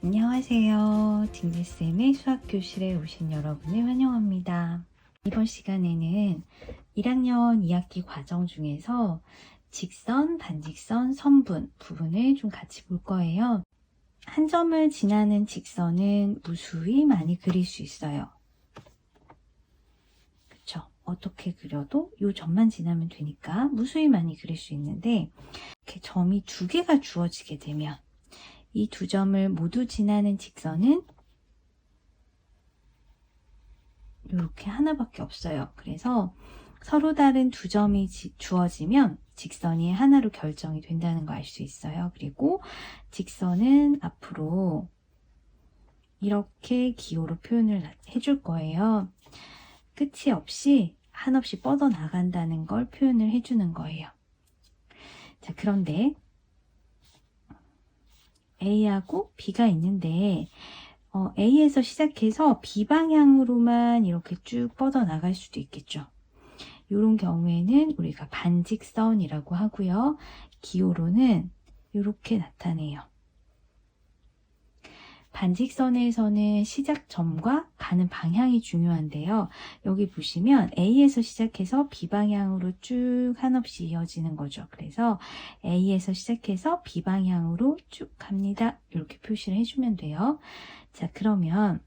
안녕하세요. 딩디쌤의 수학교실에 오신 여러분을 환영합니다. 이번 시간에는 1학년 2학기 과정 중에서 직선, 반직선, 선분 부분을 좀 같이 볼 거예요. 한 점을 지나는 직선은 무수히 많이 그릴 수 있어요. 그쵸? 어떻게 그려도 이 점만 지나면 되니까 무수히 많이 그릴 수 있는데, 이렇게 점이 두 개가 주어지게 되면 이 두 점을 모두 지나는 직선은 이렇게 하나밖에 없어요. 그래서 서로 다른 두 점이 주어지면 직선이 하나로 결정이 된다는 거 알 수 있어요. 그리고 직선은 앞으로 이렇게 기호로 표현을 해줄 거예요. 끝이 없이 한없이 뻗어나간다는 걸 표현을 해주는 거예요. 자, 그런데 A하고 B가 있는데 A에서 시작해서 B 방향으로만 이렇게 쭉 뻗어나갈 수도 있겠죠. 이런 경우에는 우리가 반직선이라고 하고요. 기호로는 이렇게 나타내요. 반직선에서는 시작점과 가는 방향이 중요한데요. 여기 보시면 A에서 시작해서 B 방향으로 쭉 한없이 이어지는 거죠. 그래서 A에서 시작해서 B 방향으로 쭉 갑니다. 이렇게 표시를 해주면 돼요. 자, 그러면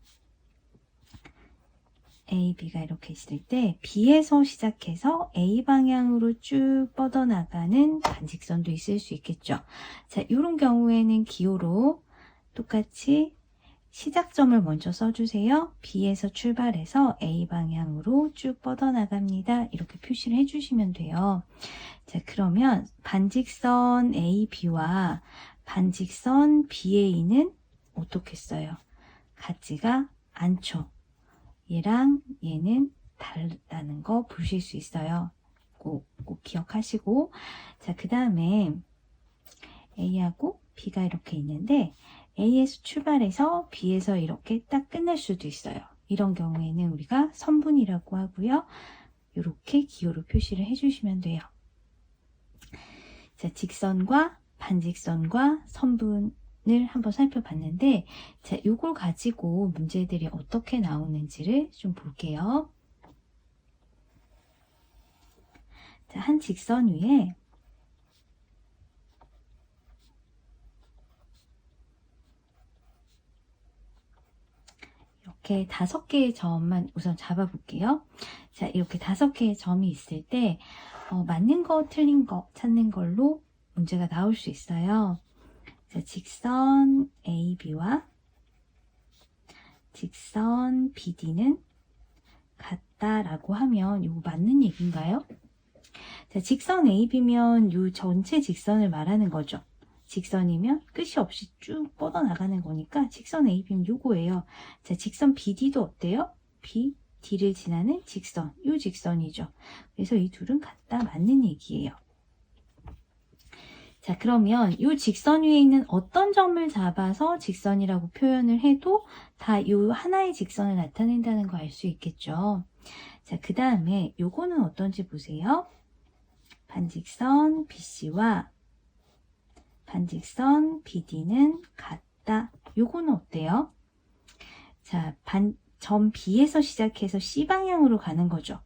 A, B가 이렇게 있을 때 B에서 시작해서 A 방향으로 쭉 뻗어나가는 반직선도 있을 수 있겠죠. 자, 이런 경우에는 기호로 똑같이 시작점을 먼저 써주세요. B에서 출발해서 A 방향으로 쭉 뻗어나갑니다. 이렇게 표시를 해주시면 돼요. 자, 그러면 반직선 AB와 반직선 BA는 어떻게 써요? 같지가 않죠. 얘랑 얘는 다르다는 거 보실 수 있어요. 꼭 기억하시고, 자, 그 다음에 A하고 B가 이렇게 있는데 A에서 출발해서 B에서 이렇게 딱 끝낼 수도 있어요. 이런 경우에는 우리가 선분이라고 하고요. 이렇게 기호로 표시를 해주시면 돼요. 자, 직선과 반직선과 선분을 한번 살펴봤는데, 자, 이걸 가지고 문제들이 어떻게 나오는지를 좀 볼게요. 자, 한 직선 위에 이렇게 5개의 점만 우선 잡아볼게요. 자, 이렇게 5개의 점이 있을 때 맞는 거, 틀린 거 찾는 걸로 문제가 나올 수 있어요. 자, 직선 AB와 직선 BD는 같다라고 하면 이거 맞는 얘기인가요? 자, 직선 AB면 이 전체 직선을 말하는 거죠. 직선이면 끝이 없이 쭉 뻗어나가는 거니까 직선 AB면 요거예요. 자, 직선 BD도 어때요? BD를 지나는 직선, 요 직선이죠. 그래서 이 둘은 같다, 맞는 얘기예요. 자, 그러면 이 직선 위에 있는 어떤 점을 잡아서 직선이라고 표현을 해도 다 이 하나의 직선을 나타낸다는 거 알 수 있겠죠. 자, 그 다음에 요거는 어떤지 보세요. 반직선 BC와 반직선 BD는 같다. 요거는 어때요? 자, 점 B에서 시작해서 C 방향으로 가는 거죠.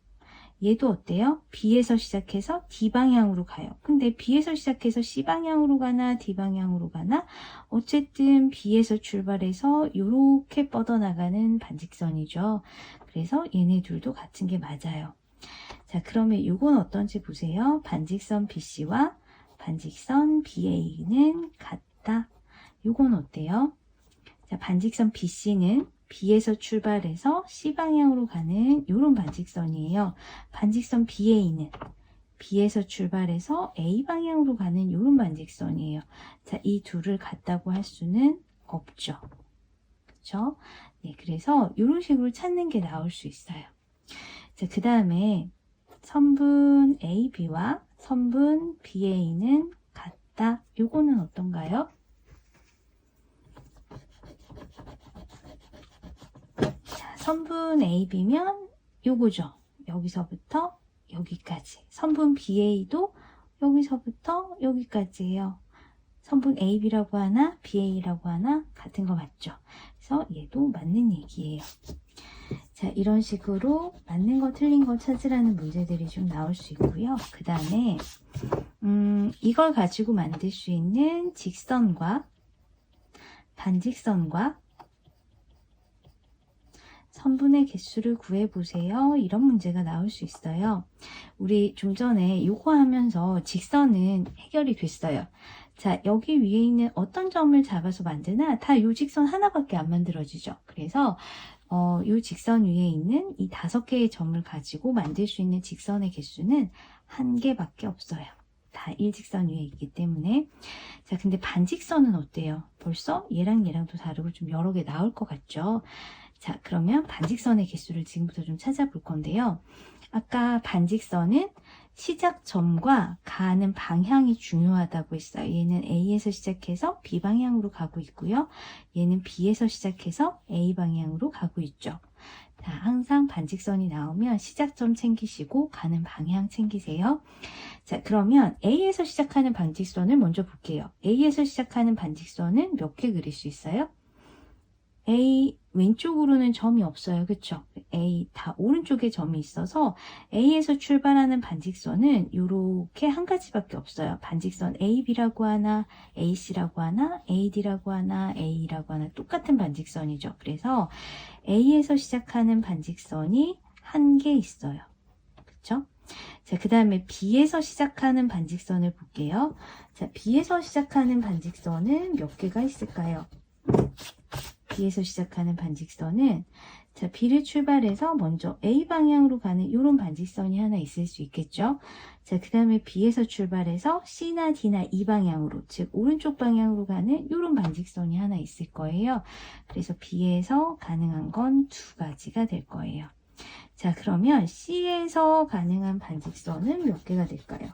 얘도 어때요? B에서 시작해서 D 방향으로 가요. 근데 B에서 시작해서 C 방향으로 가나 D 방향으로 가나 어쨌든 B에서 출발해서 이렇게 뻗어나가는 반직선이죠. 그래서 얘네 둘도 같은 게 맞아요. 자, 그러면 이건 어떤지 보세요. 반직선 BC와 반직선 BA는 같다. 이건 어때요? 자, 반직선 BC는 B에서 출발해서 C 방향으로 가는 이런 반직선이에요. 반직선 BA는 B에서 출발해서 A 방향으로 가는 이런 반직선이에요. 자, 이 둘을 같다고 할 수는 없죠. 그렇죠? 네, 그래서 이런 식으로 찾는 게 나올 수 있어요. 자, 그 다음에 선분 AB와 선분 BA는 같다. 요거는 어떤가요? 자, 선분 AB면 요거죠. 여기서부터 여기까지. 선분 BA도 여기서부터 여기까지예요. 선분 AB라고 하나, BA라고 하나 같은 거 맞죠? 그래서 얘도 맞는 얘기예요. 자, 이런 식으로 맞는 거 틀린 거 찾으라는 문제들이 좀 나올 수 있고요. 그 다음에 이걸 가지고 만들 수 있는 직선과 반직선과 선분의 개수를 구해보세요. 이런 문제가 나올 수 있어요. 우리 좀 전에 요거 하면서 직선은 해결이 됐어요. 자, 여기 위에 있는 어떤 점을 잡아서 만드나 다 요 직선 하나밖에 안 만들어지죠. 그래서 요 직선 위에 있는 이 5개의 점을 가지고 만들 수 있는 직선의 개수는 1개밖에 없어요. 다 일직선 위에 있기 때문에. 자, 근데 반직선은 어때요? 벌써 얘랑 얘랑도 다르고 좀 여러 개 나올 것 같죠? 자, 그러면 반직선의 개수를 지금부터 좀 찾아볼 건데요. 아까 반직선은 시작점과 가는 방향이 중요하다고 했어요. 얘는 A에서 시작해서 B 방향으로 가고 있고요. 얘는 B에서 시작해서 A 방향으로 가고 있죠. 자, 항상 반직선이 나오면 시작점 챙기시고 가는 방향 챙기세요. 자, 그러면 A에서 시작하는 반직선을 먼저 볼게요. A에서 시작하는 반직선은 몇 개 그릴 수 있어요? A 왼쪽으로는 점이 없어요. 그쵸? A 다 오른쪽에 점이 있어서 A에서 출발하는 반직선은 이렇게 한 가지밖에 없어요. 반직선 AB라고 하나, AC라고 하나, AD라고 하나, A라고 하나 똑같은 반직선이죠. 그래서 A에서 시작하는 반직선이 1개 있어요. 그쵸? 자, 그 다음에 B에서 시작하는 반직선을 볼게요. 자, B에서 시작하는 반직선은 몇 개가 있을까요? B에서 시작하는 반직선은 자, B를 출발해서 먼저 A 방향으로 가는 이런 반직선이 하나 있을 수 있겠죠. 자, 그 다음에 B에서 출발해서 C나 D나 E 방향으로, 즉 오른쪽 방향으로 가는 이런 반직선이 하나 있을 거예요. 그래서 B에서 가능한 건 2가지가 될 거예요. 자, 그러면 C에서 가능한 반직선은 몇 개가 될까요?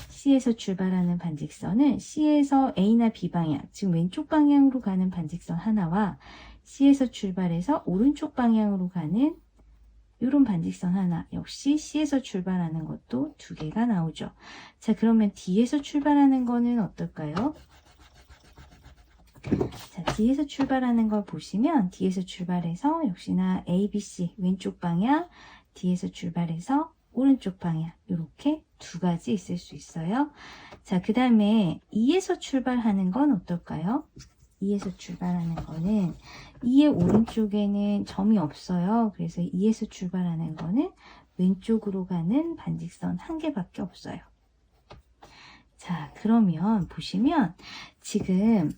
C에서 출발하는 반직선은 C에서 A나 B 방향, 즉 왼쪽 방향으로 가는 반직선 하나와 C에서 출발해서 오른쪽 방향으로 가는 이런 반직선 하나, 역시 C에서 출발하는 것도 2개가 나오죠. 자, 그러면 D에서 출발하는 거는 어떨까요? 자, D에서 출발하는 걸 보시면 D에서 출발해서 역시나 A, B, C 왼쪽 방향, D에서 출발해서 오른쪽 방향 이렇게 2가지 있을 수 있어요. 자, 그 다음에 E에서 출발하는 건 어떨까요? E에서 출발하는 거는 E의 오른쪽에는 점이 없어요. 그래서 E에서 출발하는 거는 왼쪽으로 가는 반직선 1개밖에 없어요. 자, 그러면 보시면 지금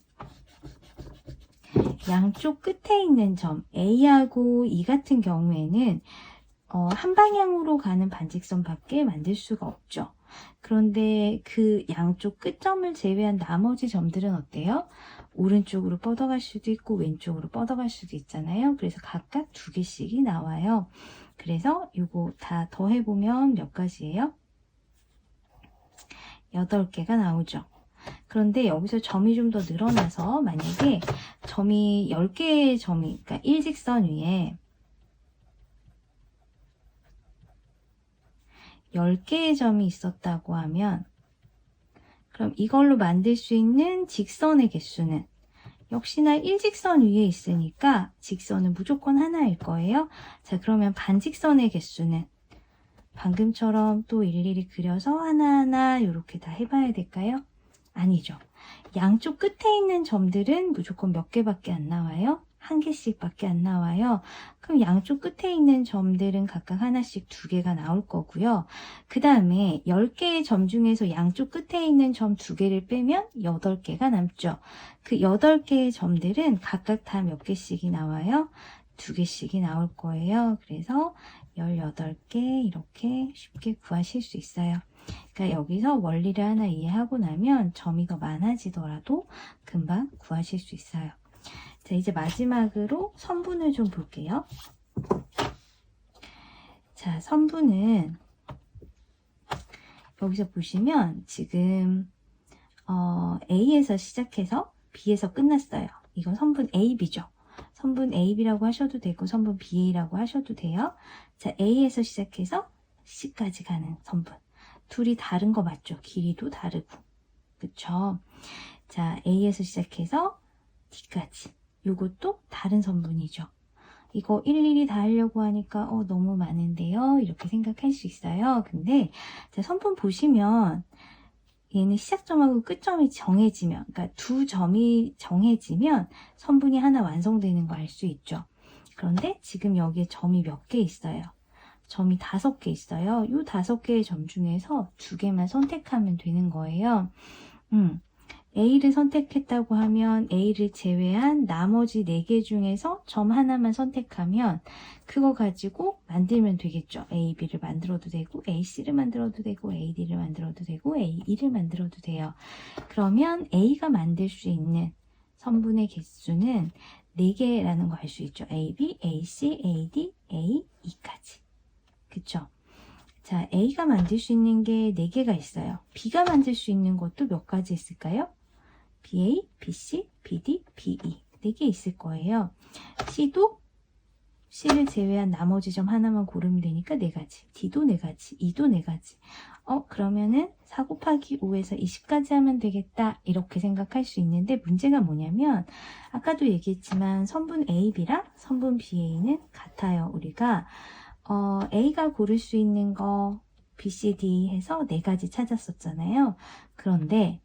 양쪽 끝에 있는 점 A하고 E 같은 경우에는 한 방향으로 가는 반직선밖에 만들 수가 없죠. 그런데 그 양쪽 끝점을 제외한 나머지 점들은 어때요? 오른쪽으로 뻗어갈 수도 있고 왼쪽으로 뻗어갈 수도 있잖아요. 그래서 각각 2개씩이 나와요. 그래서 이거 다 더해보면 몇 가지예요? 8개가 나오죠. 그런데 여기서 점이 좀 더 늘어나서 만약에 점이 10개의 점이, 그러니까 일직선 위에 10개의 점이 있었다고 하면 그럼 이걸로 만들 수 있는 직선의 개수는 역시나 일직선 위에 있으니까 직선은 무조건 하나일 거예요. 자, 그러면 반직선의 개수는 방금처럼 또 일일이 그려서 하나하나 이렇게 다 해봐야 될까요? 아니죠. 양쪽 끝에 있는 점들은 무조건 몇 개밖에 안 나와요? 1개씩 밖에 안 나와요. 그럼 양쪽 끝에 있는 점들은 각각 하나씩 2개가 나올 거고요. 그 다음에 10개의 점 중에서 양쪽 끝에 있는 점 2개를 빼면 8개가 남죠. 그 8개의 점들은 각각 다 몇 개씩이 나와요? 2개씩이 나올 거예요. 그래서 18개 이렇게 쉽게 구하실 수 있어요. 그러니까 여기서 원리를 하나 이해하고 나면 점이 더 많아지더라도 금방 구하실 수 있어요. 자, 이제 마지막으로 선분을 좀 볼게요. 자, 선분은 여기서 보시면 지금 A에서 시작해서 B에서 끝났어요. 이건 선분 AB죠. 선분 AB라고 하셔도 되고 선분 BA라고 하셔도 돼요. 자, A에서 시작해서 C까지 가는 선분. 둘이 다른 거 맞죠? 길이도 다르고. 그쵸? 자, A에서 시작해서 D까지. 요것도 다른 선분이죠. 이거 일일이 다 하려고 하니까 너무 많은데요. 이렇게 생각할 수 있어요. 근데 자, 선분 보시면 얘는 시작점하고 끝점이 정해지면, 그러니까 두 점이 정해지면 선분이 하나 완성되는 거 알 수 있죠. 그런데 지금 여기에 점이 몇 개 있어요. 점이 5개 있어요. 이 5개의 점 중에서 2개만 선택하면 되는 거예요. A를 선택했다고 하면 A를 제외한 나머지 4개 중에서 점 하나만 선택하면 그거 가지고 만들면 되겠죠. A, B를 만들어도 되고 A, C를 만들어도 되고 A, D를 만들어도 되고 A, E를 만들어도 돼요. 그러면 A가 만들 수 있는 선분의 개수는 4개라는 거 알 수 있죠. A, B, A, C, A, D, A, E까지. 그쵸? 자, A가 만들 수 있는 게 4개가 있어요. B가 만들 수 있는 것도 몇 가지 있을까요? BA, BC, BD, BE 4개 있을 거예요. C도 C를 제외한 나머지 점 하나만 고르면 되니까 4가지. D도 4가지, E도 4가지. 그러면은 4 곱하기 5에서 20까지 하면 되겠다. 이렇게 생각할 수 있는데 문제가 뭐냐면 아까도 얘기했지만 선분 AB랑 선분 BA는 같아요. 우리가 A가 고를 수 있는 거 B, C, D 해서 4가지 찾았었잖아요. 그런데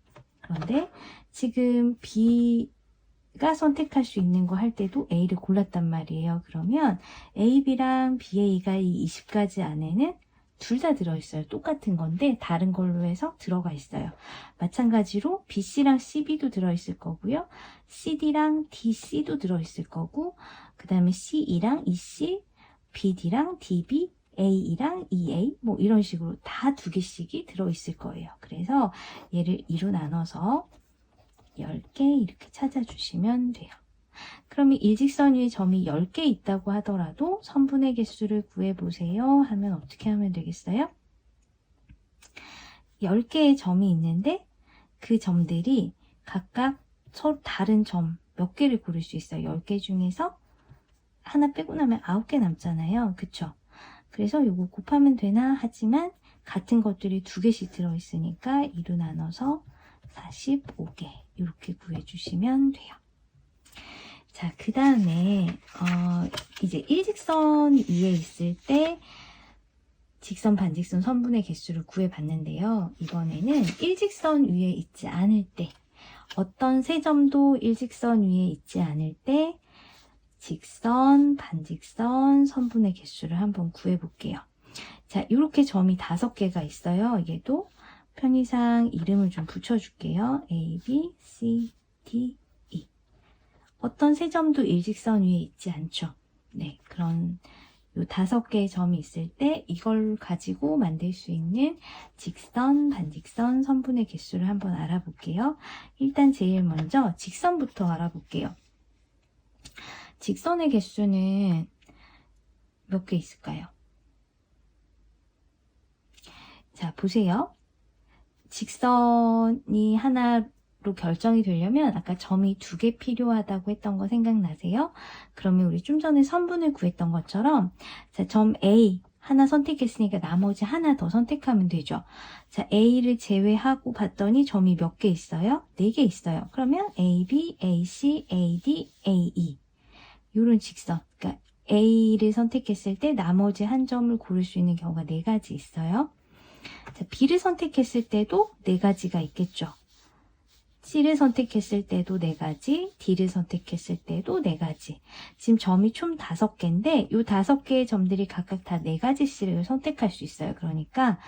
지금 B가 선택할 수 있는 거 할 때도 A를 골랐단 말이에요. 그러면 A, B랑 BA가 이 20가지 안에는 둘 다 들어있어요. 똑같은 건데 다른 걸로 해서 들어가 있어요. 마찬가지로 BC랑 CB도 들어있을 거고요. CD랑 DC도 들어있을 거고 그 다음에 CE랑 EC, BD랑 DB, AE랑 EA 뭐 이런 식으로 다 2개씩이 들어있을 거예요. 그래서 얘를 2로 나눠서 10개 이렇게 찾아주시면 돼요. 그러면 일직선 위에 점이 10개 있다고 하더라도 선분의 개수를 구해보세요 하면 어떻게 하면 되겠어요? 10개의 점이 있는데 그 점들이 각각 서로 다른 점 몇 개를 고를 수 있어요. 10개 중에서 하나 빼고 나면 9개 남잖아요. 그쵸? 그래서 이거 곱하면 되나 하지만 같은 것들이 2개씩 들어있으니까 2로 나눠서 45개 이렇게 구해주시면 돼요. 자, 그 다음에 이제 일직선 위에 있을 때 직선, 반직선, 선분의 개수를 구해봤는데요. 이번에는 일직선 위에 있지 않을 때 어떤 세 점도 일직선 위에 있지 않을 때 직선, 반직선, 선분의 개수를 한번 구해볼게요. 자, 이렇게 점이 5개가 있어요. 얘도 편의상 이름을 좀 붙여줄게요. A, B, C, D, E. 어떤 세 점도 일직선 위에 있지 않죠. 네, 그런 요 5개의 점이 있을 때 이걸 가지고 만들 수 있는 직선, 반직선, 선분의 개수를 한번 알아볼게요. 일단 제일 먼저 직선부터 알아볼게요. 직선의 개수는 몇 개 있을까요? 자, 보세요. 직선이 하나로 결정이 되려면 아까 점이 2개 필요하다고 했던 거 생각나세요? 그러면 우리 좀 전에 선분을 구했던 것처럼 자, 점 A 하나 선택했으니까 나머지 하나 더 선택하면 되죠. 자, A를 제외하고 봤더니 점이 몇 개 있어요? 4개 있어요. 그러면 AB, AC, AD, AE 이런 직선, 그러니까 A를 선택했을 때 나머지 한 점을 고를 수 있는 경우가 4가지 있어요. 자, B를 선택했을 때도 4가지가 있겠죠. C를 선택했을 때도 4가지, D를 선택했을 때도 4가지. 지금 점이 총 5개인데 이 5개의 점들이 각각 다 4가지씩을 선택할 수 있어요. 그러니까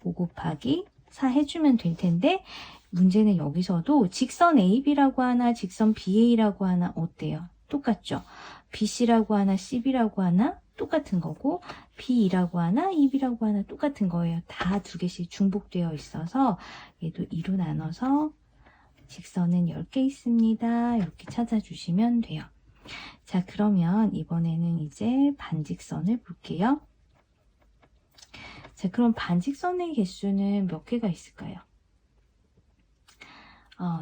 5 곱하기 4 해주면 될 텐데 문제는 여기서도 직선 AB라고 하나 직선 BA라고 하나 어때요? 똑같죠? BC라고 하나 CB라고 하나 똑같은 거고 B2라고 하나 EB라고 하나 똑같은 거예요. 다 2개씩 중복되어 있어서 얘도 2로 나눠서 직선은 10개 있습니다. 이렇게 찾아주시면 돼요. 자, 그러면 이번에는 이제 반직선을 볼게요. 자, 그럼 반직선의 개수는 몇 개가 있을까요?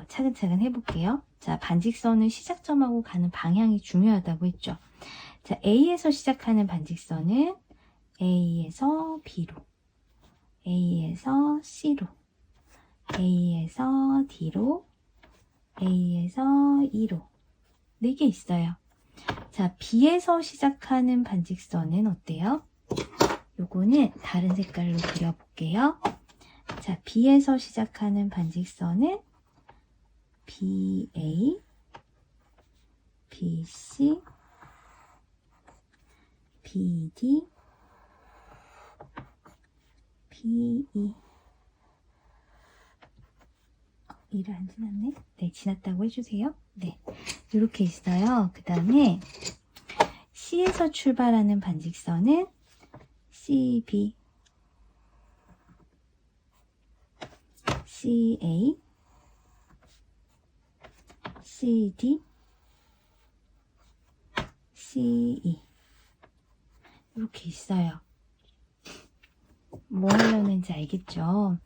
차근차근 해볼게요. 자, 반직선은 시작점하고 가는 방향이 중요하다고 했죠. 자, A에서 시작하는 반직선은 A에서 B로, A에서 C로, A에서 D로, A에서 E로 4개 있어요. 자, B에서 시작하는 반직선은 어때요? 요거는 다른 색깔로 그려볼게요. 자, B에서 시작하는 반직선은 BA, BC, BD, BE. 이를 안 지났네? 네, 지났다고 해주세요. 네, 이렇게 있어요. 그 다음에 C에서 출발하는 반직선은 CB, CA, CD, CE 이렇게 있어요. 뭐 하려는지 알겠죠?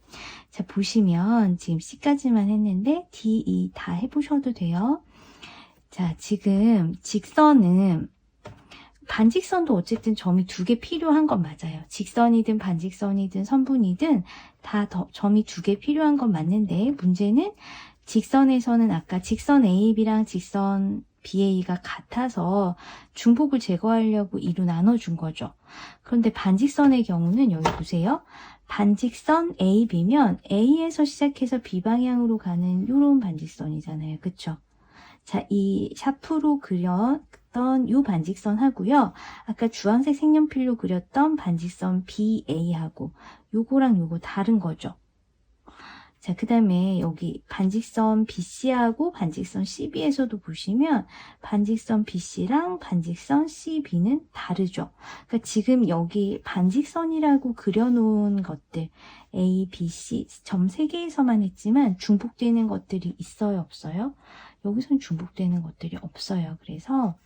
자, 보시면 지금 C까지만 했는데 D, E 다 해보셔도 돼요. 자, 지금 직선은 반직선도 어쨌든 점이 2개 필요한 건 맞아요. 직선이든 반직선이든 선분이든 다 점이 2개 필요한 건 맞는데 문제는 직선에서는 아까 직선 AB랑 직선 BA가 같아서 중복을 제거하려고 2로 나눠준 거죠. 그런데 반직선의 경우는 여기 보세요. 반직선 AB면 A에서 시작해서 B 방향으로 가는 이런 반직선이잖아요. 그쵸? 자, 이 샤프로 그렸던 이 반직선 하고요. 아까 주황색 색연필로 그렸던 반직선 BA하고 요거랑 요거 다른 거죠. 자, 그 다음에 여기 반직선 BC하고 반직선 CB에서도 보시면 반직선 BC랑 반직선 CB는 다르죠. 그러니까 지금 여기 반직선이라고 그려놓은 것들 A, B, C 점 3개에서만 했지만 중복되는 것들이 있어요, 없어요? 여기선 중복되는 것들이 없어요. 그래서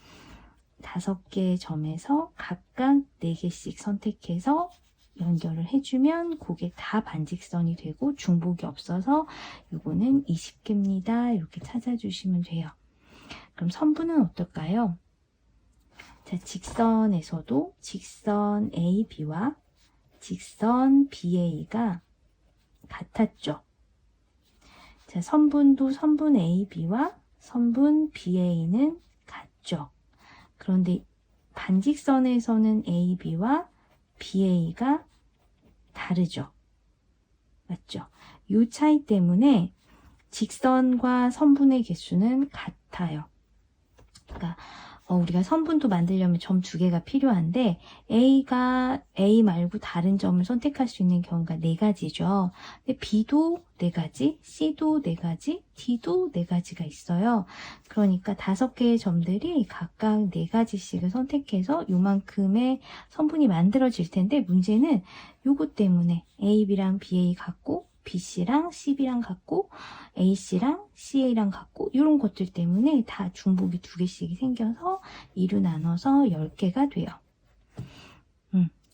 5개의 점에서 각각 4개씩 선택해서 연결을 해주면 그게 다 반직선이 되고 중복이 없어서 이거는 20개입니다. 이렇게 찾아주시면 돼요. 그럼 선분은 어떨까요? 자, 직선에서도 직선 AB와 직선 BA가 같았죠. 자, 선분도 선분 AB와 선분 BA는 같죠. 그런데 반직선에서는 AB와 BA가 다르죠. 맞죠? 이 차이 때문에 직선과 선분의 개수는 같아요. 그러니까 우리가 선분도 만들려면 점 2개가 필요한데 A가 A 말고 다른 점을 선택할 수 있는 경우가 4가지죠. 근데 B도 4가지, C도 4가지, D도 4가지가 있어요. 그러니까 5개의 점들이 각각 4가지씩을 선택해서 요만큼의 선분이 만들어질 텐데 문제는 요거 때문에 A, B랑 BA 같고 BC랑 CB랑 같고 AC랑 CA랑 같고 이런 것들 때문에 다 중복이 2개씩이 생겨서 2로 나눠서 10개가 돼요.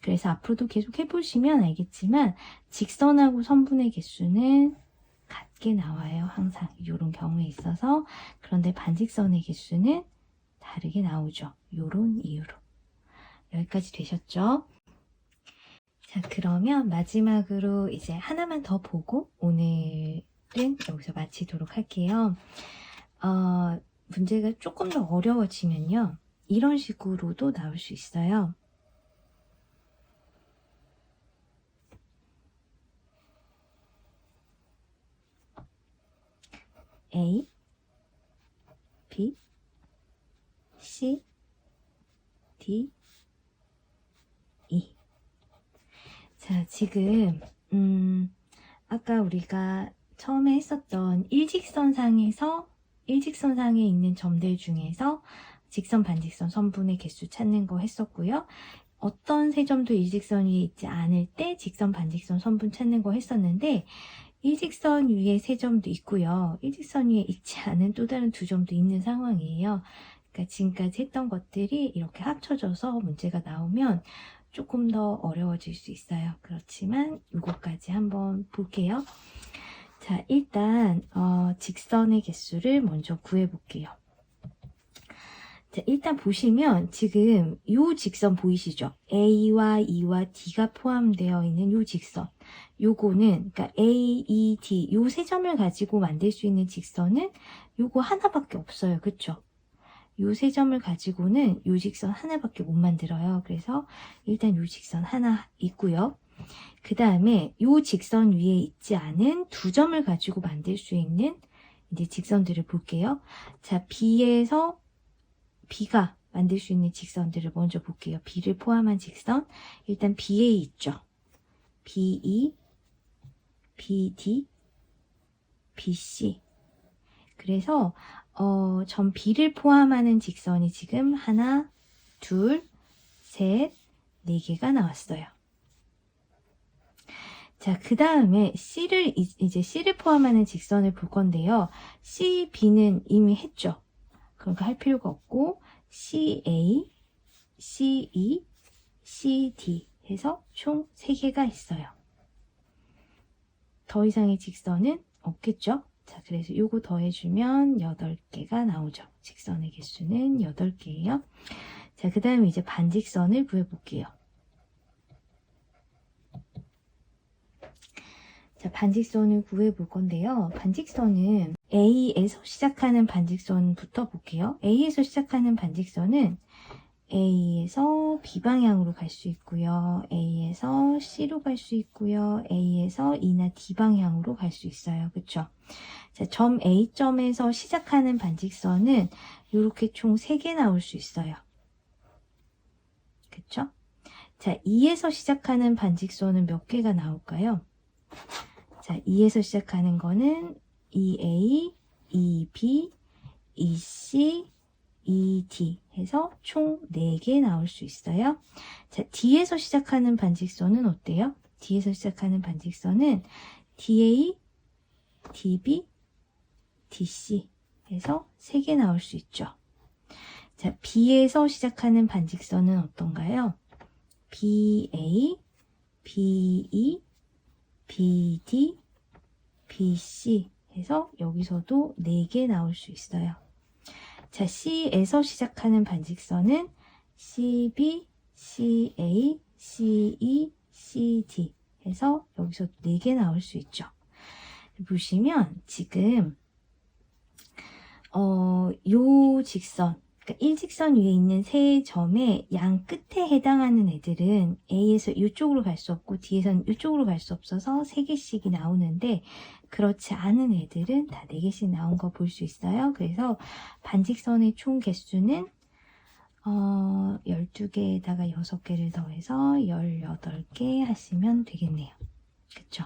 그래서 앞으로도 계속 해보시면 알겠지만 직선하고 선분의 개수는 같게 나와요. 항상 이런 경우에 있어서. 그런데 반직선의 개수는 다르게 나오죠. 이런 이유로. 여기까지 되셨죠? 자, 그러면 마지막으로 이제 하나만 더 보고 오늘은 여기서 마치도록 할게요. 문제가 조금 더 어려워지면요. 이런 식으로도 나올 수 있어요. A, B, C, D, E. 자, 지금 아까 우리가 처음에 했었던 일직선상에 있는 점들 중에서 직선, 반직선, 선분의 개수 찾는 거 했었고요. 어떤 세 점도 일직선 위에 있지 않을 때 직선, 반직선, 선분 찾는 거 했었는데 일직선 위에 3점도 있고요. 일직선 위에 있지 않은 또 다른 2점도 있는 상황이에요. 그러니까 지금까지 했던 것들이 이렇게 합쳐져서 문제가 나오면 조금 더 어려워질 수 있어요. 그렇지만 이것까지 한번 볼게요. 자, 일단 직선의 개수를 먼저 구해볼게요. 자, 일단 보시면 지금 요 직선 보이시죠? A와 E와 D가 포함되어 있는 요 직선. 요거는 그러니까 A, E, D 요 세 점을 가지고 만들 수 있는 직선은 요거 하나밖에 없어요. 그쵸? 요 세 점을 가지고는 요 직선 하나밖에 못 만들어요. 그래서 일단 요 직선 하나 있고요. 그 다음에 요 직선 위에 있지 않은 두 점을 가지고 만들 수 있는 이제 직선들을 볼게요. 자, B가 만들 수 있는 직선들을 먼저 볼게요. B를 포함한 직선. 일단 BA 있죠. BE, BD, BC. 그래서 점 B를 포함하는 직선이 지금 하나, 둘, 셋, 네 개가 나왔어요. 자, 그 다음에 C를 포함하는 직선을 볼 건데요. C, B는 이미 했죠. 그러니까 할 필요가 없고 CA, CE, CD 해서 총 3개가 있어요. 더 이상의 직선은 없겠죠? 자, 그래서 요거 더해주면 8개가 나오죠. 직선의 개수는 8개예요. 자, 그 다음에 이제 반직선을 구해볼게요. 자, 반직선을 구해볼 건데요. 반직선은 A에서 시작하는 반직선부터 볼게요. A에서 시작하는 반직선은 A에서 B 방향으로 갈 수 있고요. A에서 C로 갈 수 있고요. A에서 E나 D 방향으로 갈 수 있어요. 그쵸? 자, 점 A점에서 시작하는 반직선은 이렇게 총 3개 나올 수 있어요. 그쵸? 자, E에서 시작하는 반직선은 몇 개가 나올까요? 자, E에서 시작하는 거는 EA, EB, EC, ED 해서 총 4개 나올 수 있어요. 자, D에서 시작하는 반직선은 어때요? D에서 시작하는 반직선은 DA, DB, DC 해서 3개 나올 수 있죠. 자, B에서 시작하는 반직선은 어떤가요? BA, BE, BD, BC 해서 여기서도 4개 나올 수 있어요. 자, C에서 시작하는 반직선은 CB, CA, CE, CD 해서 여기서 4개 나올 수 있죠. 보시면 지금 요 직선, 그러니까 일직선 위에 있는 세 점의 양 끝에 해당하는 애들은 A에서 이쪽으로 갈 수 없고 D에서는 이쪽으로 갈 수 없어서 3개씩이 나오는데 그렇지 않은 애들은 다 4개씩 나온 거 볼 수 있어요. 그래서 반직선의 총 개수는 12개에다가 6개를 더해서 18개 하시면 되겠네요. 그쵸?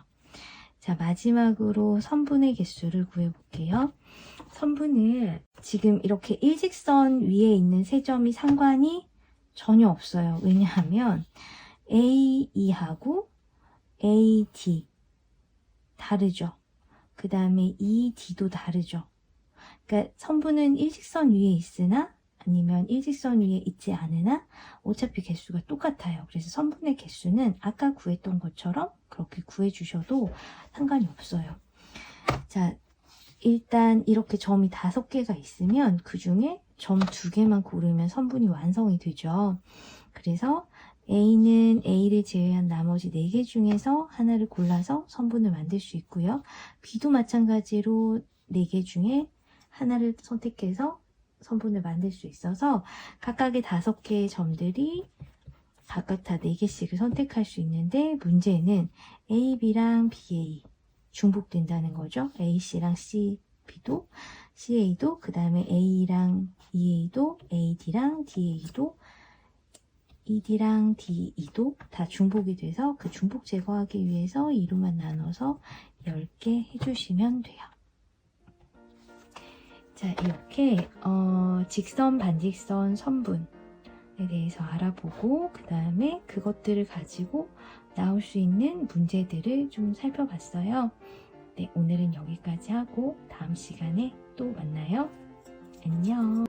자, 마지막으로 선분의 개수를 구해볼게요. 선분을 지금 이렇게 일직선 위에 있는 세 점이 상관이 전혀 없어요. 왜냐하면 AE하고 AD 다르죠. 그 다음에 ED도 다르죠. 그러니까 선분은 일직선 위에 있으나 아니면 일직선 위에 있지 않으나 어차피 개수가 똑같아요. 그래서 선분의 개수는 아까 구했던 것처럼 그렇게 구해주셔도 상관이 없어요. 자, 일단 이렇게 점이 5개가 있으면 그 중에 점 2개만 고르면 선분이 완성이 되죠. 그래서 A는 A를 제외한 나머지 4개 중에서 하나를 골라서 선분을 만들 수 있고요. B도 마찬가지로 4개 중에 하나를 선택해서 선분을 만들 수 있어서 각각의 5개의 점들이 각각 다 4개씩을 선택할 수 있는데 문제는 A, B랑 BA 중복된다는 거죠. AC랑 CB도 CA도 그 다음에 A랑 EA도 AD랑 DA도 ED랑 DE도 다 중복이 돼서 그 중복 제거하기 위해서 2로만 나눠서 10개 해주시면 돼요. 자, 이렇게 직선, 반직선, 선분에 대해서 알아보고 그 다음에 그것들을 가지고 나올 수 있는 문제들을 좀 살펴봤어요. 네, 오늘은 여기까지 하고 다음 시간에 또 만나요. 안녕.